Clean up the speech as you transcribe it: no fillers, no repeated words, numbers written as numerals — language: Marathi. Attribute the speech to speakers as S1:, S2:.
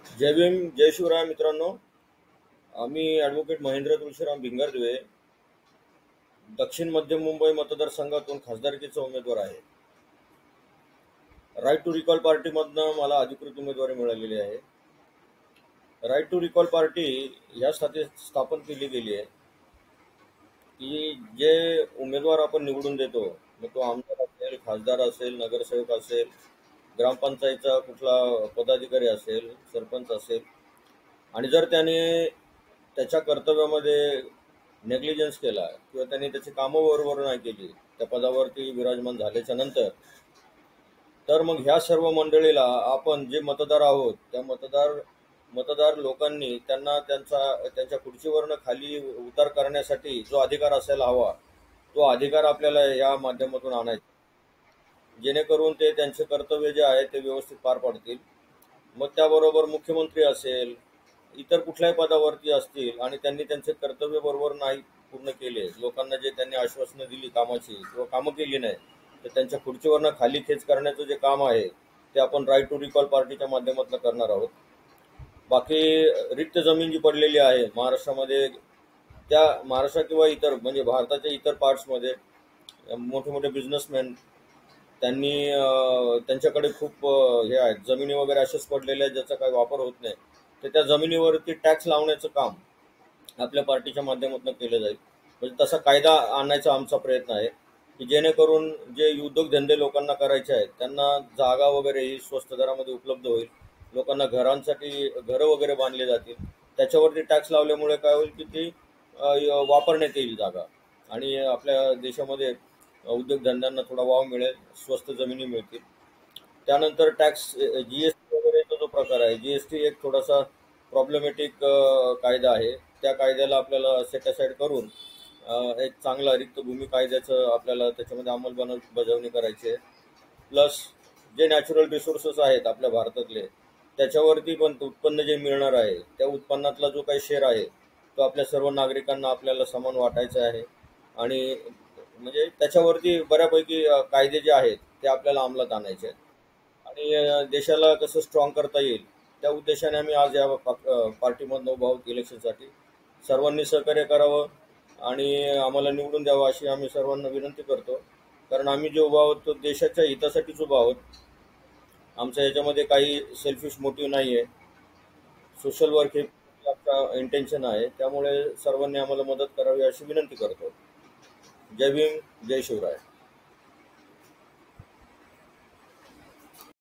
S1: जय भीम जय शिवराय मित्रांनो. आम्ही ॲडव्होकेट महेंद्र तुळशीराम भिंगारदिवे दक्षिण मध्य मुंबई मतदारसंघातून खासदारकीचा उमेदवार आहे. राईट टू रिकॉल पार्टीमधनं मला अधिकृत उमेदवारी मिळालेली आहे. राईट टू रिकॉल पार्टी यासाठी स्थापन केली गेली आहे की जे उमेदवार आपण निवडून देतो, मग तो आमदार असेल, खासदार असेल, नगरसेवक असेल, ग्रामपंचायतचा कुठला पदाधिकारी असेल, सरपंच असेल, आणि जर त्याने त्याच्या कर्तव्यामध्ये नेग्लिजन्स केला किंवा त्यांनी त्याची कामं बरोबर नाही केली त्या पदावरती विराजमान झाल्याच्या नंतर, तर मग ह्या सर्व मंडळीला आपण जे मतदार आहोत त्या मतदार लोकांनी त्यांना त्यांच्या खुर्चीवरनं खाली उतार करण्यासाठी जो अधिकार असायला हवा, तो अधिकार आपल्याला या माध्यमातून आणायचा, जेणेकरून ते त्यांचे कर्तव्य जे आहे ते व्यवस्थित पार पाडतील. मग त्याबरोबर मुख्यमंत्री असेल, इतर कुठल्याही पदावरती असतील आणि त्यांनी त्यांचे कर्तव्य बरोबर नाही पूर्ण केले, लोकांना जे त्यांनी आश्वासनं दिली कामाची किंवा कामं केली नाही, तर त्यांच्या खुर्चीवरनं खाली खेच करण्याचं जे काम आहे ते आपण राईट टू रिकॉल पार्टीच्या माध्यमातून करणार आहोत. बाकी रिक्त जमीन जी पडलेली आहे महाराष्ट्रामध्ये, त्या महाराष्ट्र किंवा इतर म्हणजे भारताच्या इतर पार्ट्समध्ये मोठे मोठे बिझनेसमॅन त्यांनी त्यांच्याकडे खूप हे आहेत, जमिनी वगैरे असेच पडलेल्या आहेत ज्याचा काही वापर होत नाही, तर त्या जमिनीवरती टॅक्स लावण्याचं काम आपल्या पार्टीच्या माध्यमातून केलं जाईल. म्हणजे तसा कायदा आणायचा आमचा प्रयत्न आहे की जेणेकरून जे उद्योगधंदे लोकांना करायचे आहेत त्यांना जागा वगैरे ही स्वस्त दरामध्ये उपलब्ध होईल, लोकांना घरांसाठी घरं वगैरे बांधले जातील, त्याच्यावरती टॅक्स लावल्यामुळे काय होईल की ती वापरण्यात येईल जागा, आणि आपल्या देशामध्ये उद्योगधंद्यांना थोडा वाव मिळेल, स्वस्त जमिनी मिळतील. त्यानंतर टॅक्स जीएसटी वगैरेचा जो प्रकार आहे, जीएसटी एक थोडासा प्रॉब्लेमॅटिक कायदा आहे. त्या कायद्याला आपल्याला सेट असाइड करून एक चांगला रिक्त भूमी कायद्याचं आपल्याला त्याच्यामध्ये अंमलबजावणी करायची आहे. प्लस जे नॅचरल रिसोर्सेस आहेत आपल्या भारतातले, त्याच्यावरती पण उत्पन्न जे मिळणार आहे त्या उत्पन्नातला जो काही शेअर आहे तो आपल्या सर्व नागरिकांना आपल्याला समान वाटायचा आहे, आणि म्हणजे त्याच्यावरती बऱ्यापैकी कायदे जे आहेत ते आपल्याला अंमलात आणायचे आहेत, आणि देशाला कसं स्ट्रॉंग करता येईल त्या उद्देशाने आम्ही आज या पार्टीमधून उभा आहोत इलेक्शनसाठी. सर्वांनी सहकार्य करावं आणि आम्हाला निवडून द्यावं अशी आम्ही सर्वांना विनंती करतो, कारण आम्ही जे उभा आहोत तो देशाच्या हितासाठीच उभा आहोत. आमच्या याच्यामध्ये काही सेल्फिश मोटिव्ह नाही आहे, सोशल वर्क हे आमचा इंटेन्शन आहे. त्यामुळे सर्वांनी आम्हाला मदत करावी अशी विनंती करतो. जय भीम जय शिवराय.